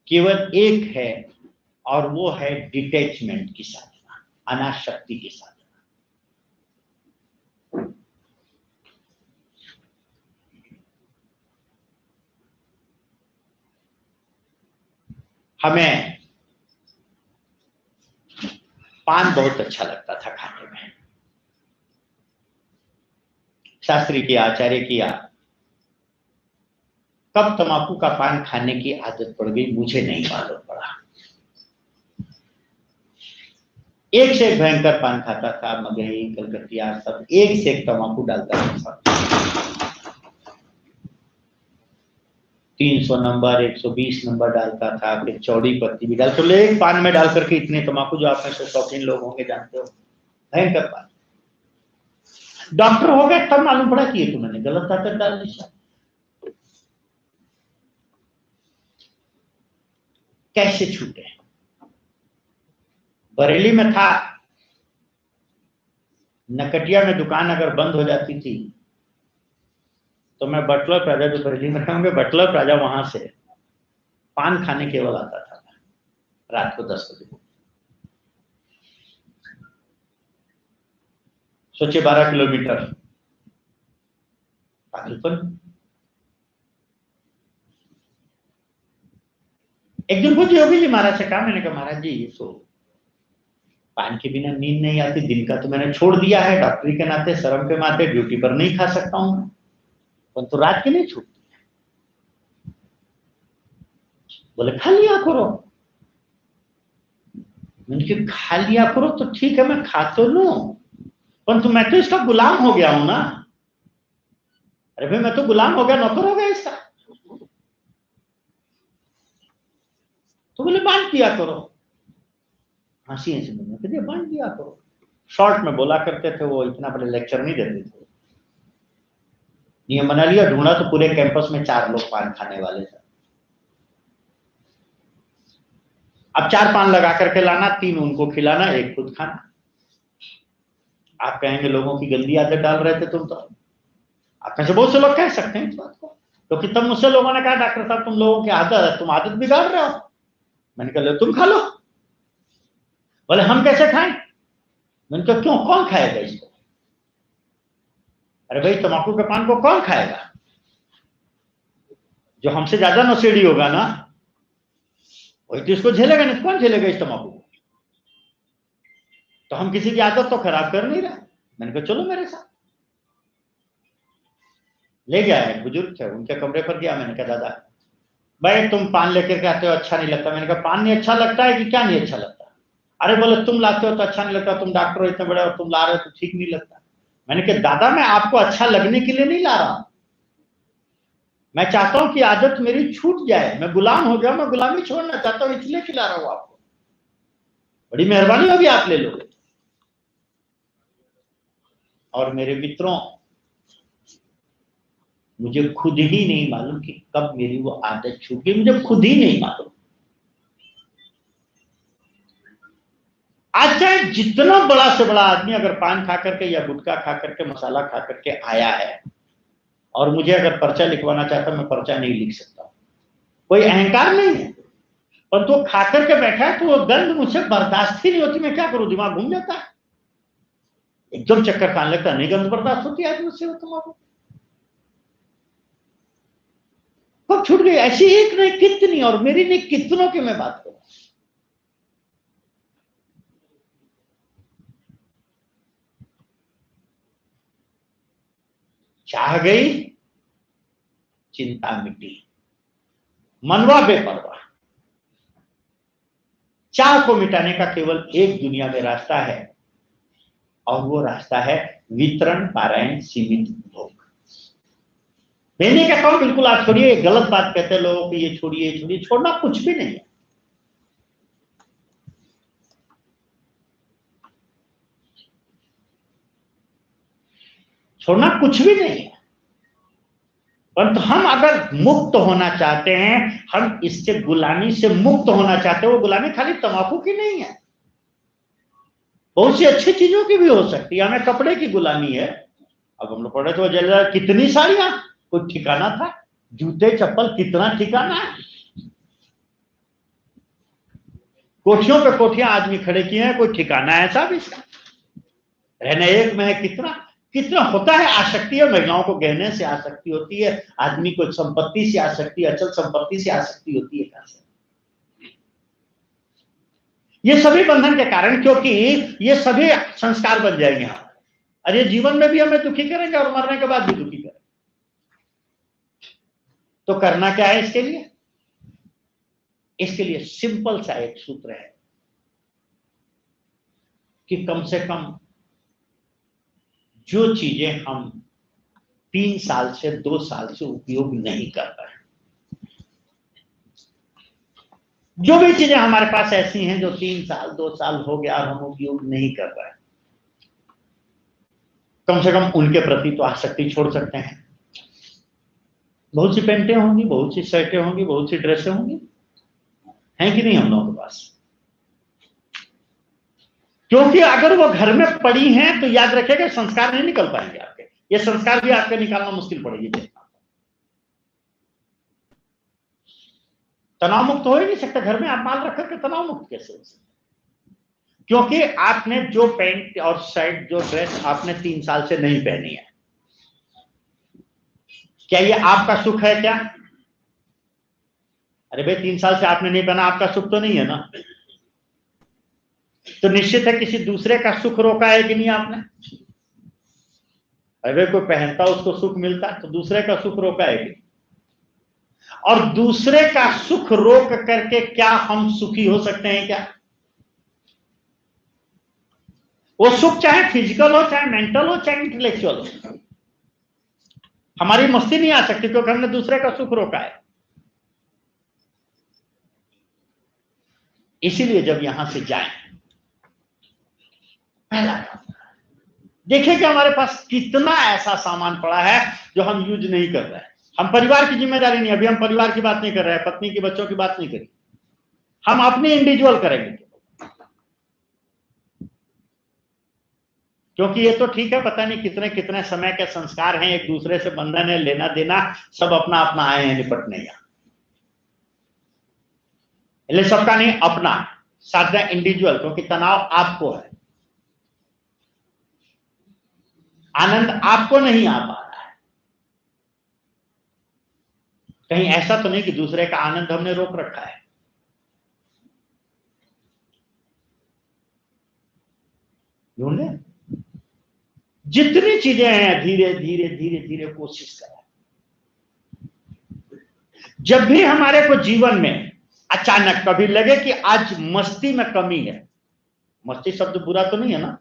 केवल एक है, और वो है डिटैचमेंट की साधना, अनाशक्ति की साधना। हमें पान बहुत अच्छा लगता था खाने में। शास्त्री किया, आचार्य किया, कब तंबाकू का पान खाने की आदत पड़ गई मुझे नहीं मालूम पड़ा। एक से एक भयंकर पान खाता था, मगही, कलकतिया, सब एक से एक तंबाकू डालता था। 300 नंबर, 120 नंबर डालता था, फिर चौड़ी पत्ती भी डाल, तो एक पान में डाल करके इतने तंबाकू, जो आप में से शौकीन लोग होंगे जानते हो, भयंकर पान। डॉक्टर हो गए तब मालूम पड़ा कि ये तो मैंने गलत आदत डाल दी। कैसे छूटे? बरेली में था, नकटिया में दुकान अगर बंद हो जाती थी तो मैं बटलर प्लाजा, जो बरेली में होंगे बटलर प्लाजा, वहां से पान खाने केवल आता था रात को 10 बजे। सोचिए 12 किलोमीटर, पागलपन। एक दिन कुछ योगी जी महाराज से कहा, मैंने कहा महाराज जी तो पान के बिना नींद नहीं आती, दिन का तो मैंने छोड़ दिया है, डॉक्टरी के नाते, शर्म के नाते, ड्यूटी पर नहीं खा सकता हूं, परंतु रात की नहीं छूटती। बोले खा लिया करो। मैंने खा लिया करो तो ठीक है, मैं खा तो लूं, परंतु मैं तो इसका गुलाम हो गया हूं ना। अरे भाई मैं तो गुलाम हो गया, नौकर हो गया इसका। तो बोले बांट दिया करो। हंसी हंसी में कह दिया बांट दिया करो। शॉर्ट में बोला करते थे वो, इतना बड़े लेक्चर नहीं देते थे। नियम बना लिया, ढूंढा तो पूरे कैंपस में 4 लोग पान खाने वाले थे। अब 4 पान लगा करके लाना, 3 उनको खिलाना, 1 खुद खाना। आप कहेंगे लोगों की गंदी आदत डाल रहे थे तुम, तो आप में से बहुत से लोग कह सकते हैं इस बात को, क्योंकि तब मुझसे लोगों ने कहा डॉक्टर साहब तुम लोगों की आदत है, तुम आदत बिगाड़ रहे हो। मैंने कहा लो तुम खा लो। बोले हम कैसे खाएं? मैंने कहा क्यों, कौन खाएगा इसको? अरे भाई तंबाकू के पान को कौन खाएगा? जो हमसे ज्यादा नशेड़ी होगा ना वही तो इसको झेलेगा, नहीं कौन झेलेगा इस तंबाकू को? तो हम किसी की आदत तो खराब कर नहीं रहे। मैंने कहा चलो मेरे साथ। ले गया, एक बुजुर्ग थे, उनके कमरे पर गया। मैंने कहा दादा भाई तुम पान लेकर के आते हो, अच्छा नहीं लगता। मैंने कहा पान नहीं अच्छा लगता है कि क्या नहीं अच्छा लगता? अरे बोले तुम लाते हो तो अच्छा नहीं लगता, तुम डॉक्टर हो इतने बड़े और तुम ला रहे हो तो ठीक नहीं लगता। मैंने कहा दादा मैं आपको अच्छा लगने के लिए नहीं ला रहा हूं, मैं चाहता हूं कि आदत मेरी छूट जाए, मैं गुलाम हो गया, मैं गुलामी छोड़ना चाहता हूं, इसलिए खिला रहा हूं आपको। बड़ी मेहरबानी होगी आप ले लोगे। और मेरे मित्रों, मुझे खुद ही नहीं मालूम कि कब मेरी वो आदत छूट गई, मुझे खुद ही नहीं मालूम। आज चाहे जितना बड़ा से बड़ा आदमी अगर पान खा करके या गुटखा खा करके, मसाला खा करके आया है और मुझे अगर पर्चा लिखवाना चाहता, मैं पर्चा नहीं लिख सकता, कोई अहंकार नहीं है, पर तो खा करके बैठा है तो वो गंध मुझसे बर्दाश्त ही नहीं होती। मैं क्या करूं, दिमाग घूम जाता है, एकदम चक्कर खाने लगता, नहीं गंध बर्दाश्त होती है मुझसे वो तुम्हारा। कब छूट गई? ऐसी एक नहीं कितनी, और मेरी नहीं कितनों की मैं बात करूं। चाह गई, चिंता मिटी, मनवा बेपरवाह। चाह को मिटाने का केवल एक दुनिया में रास्ता है, और वो रास्ता है वितरण, पारायण, सीमित भोग। देने का काम बिल्कुल आप छोड़िए। गलत बात कहते हैं लोगों को, ये छोड़िए छोड़िए, छोड़ना कुछ भी नहीं है। छोड़ना कुछ भी नहीं है, परंतु हम अगर मुक्त होना चाहते हैं, हम इससे गुलामी से मुक्त होना चाहते हैं। वो गुलामी खाली तंबाकू की नहीं है, बहुत सी अच्छी चीजों की भी हो सकती है। हमें कपड़े की गुलामी है, अब हम लोग पढ़े तो कितनी साड़ियां, कोई ठिकाना था? जूते चप्पल कितना ठिकाना है? कोठियों पे कोठियां आदमी खड़े किए हैं, कोई ठिकाना है साहब इसका? रहना एक में है, कितना कितना होता है आसक्ति है। महिलाओं को गहने से आसक्ति होती है, आदमी को संपत्ति से आसक्ति, अचल संपत्ति से आसक्ति होती है। कहां से? ये सभी बंधन के कारण, क्योंकि ये सभी संस्कार बन जाएंगे हमारे। अरे जीवन में भी हमें दुखी करेंगे और मरने के बाद भी दुखी करेंगे। तो करना क्या है इसके लिए? इसके लिए सिंपल सा एक सूत्र है कि कम से कम जो चीजें हम 3 साल से 2 साल से उपयोग नहीं कर रहे, जो भी चीजें हमारे पास ऐसी हैं जो 3 साल 2 साल हो गया और हम उपयोग नहीं कर रहे, कम से कम उनके प्रति तो आसक्ति छोड़ सकते हैं। बहुत सी पेंटें होंगी, बहुत सी शर्टें होंगी, बहुत सी ड्रेसें होंगी, हैं कि नहीं हम लोगों के पास? क्योंकि अगर वो घर में पड़ी हैं तो याद रखिएगा संस्कार नहीं निकल पाएंगे आपके। ये संस्कार भी आपके निकालना मुश्किल पड़ेगी। तनाव मुक्त हो ही नहीं सकता घर में। आप माल रख करके तनाव मुक्त कैसे हो सकते? क्योंकि आपने जो पैंट और शर्ट, जो ड्रेस आपने 3 साल से नहीं पहनी है, क्या ये आपका सुख है क्या? अरे भाई 3 साल से आपने नहीं पहना, आपका सुख तो नहीं है ना। तो निश्चित है किसी दूसरे का सुख रोका है कि नहीं आपने? अगर कोई पहनता उसको सुख मिलता, तो दूसरे का सुख रोका है कि? और दूसरे का सुख रोक करके क्या हम सुखी हो सकते हैं क्या? वो सुख चाहे फिजिकल हो, चाहे मेंटल हो, चाहे इंटेलेक्चुअल हो, हमारी मस्ती नहीं आ सकती क्योंकि हमने दूसरे का सुख रोका है। इसीलिए जब यहां से जाएं, पहला देखिए कि हमारे पास कितना ऐसा सामान पड़ा है जो हम यूज नहीं कर रहे हैं। हम परिवार की जिम्मेदारी नहीं, अभी हम परिवार की बात नहीं कर रहे हैं, पत्नी की, बच्चों की बात नहीं करी, हम अपनी इंडिविजुअल करेंगे। क्योंकि ये तो ठीक है, पता नहीं कितने कितने समय के संस्कार हैं, एक दूसरे से बंधन है, लेना देना, सब अपना अपना आए हैं निपटने। इसलिए सबका नहीं, अपना साथ में इंडिविजुअल, क्योंकि तनाव आपको है, आनंद आपको नहीं आ पा रहा है। कहीं ऐसा तो नहीं कि दूसरे का आनंद हमने रोक रखा है। ढूंढे जितनी चीजें हैं, धीरे धीरे धीरे धीरे कोशिश करें। जब भी हमारे को जीवन में अचानक कभी लगे कि आज मस्ती में कमी है, मस्ती शब्द बुरा तो नहीं है ना,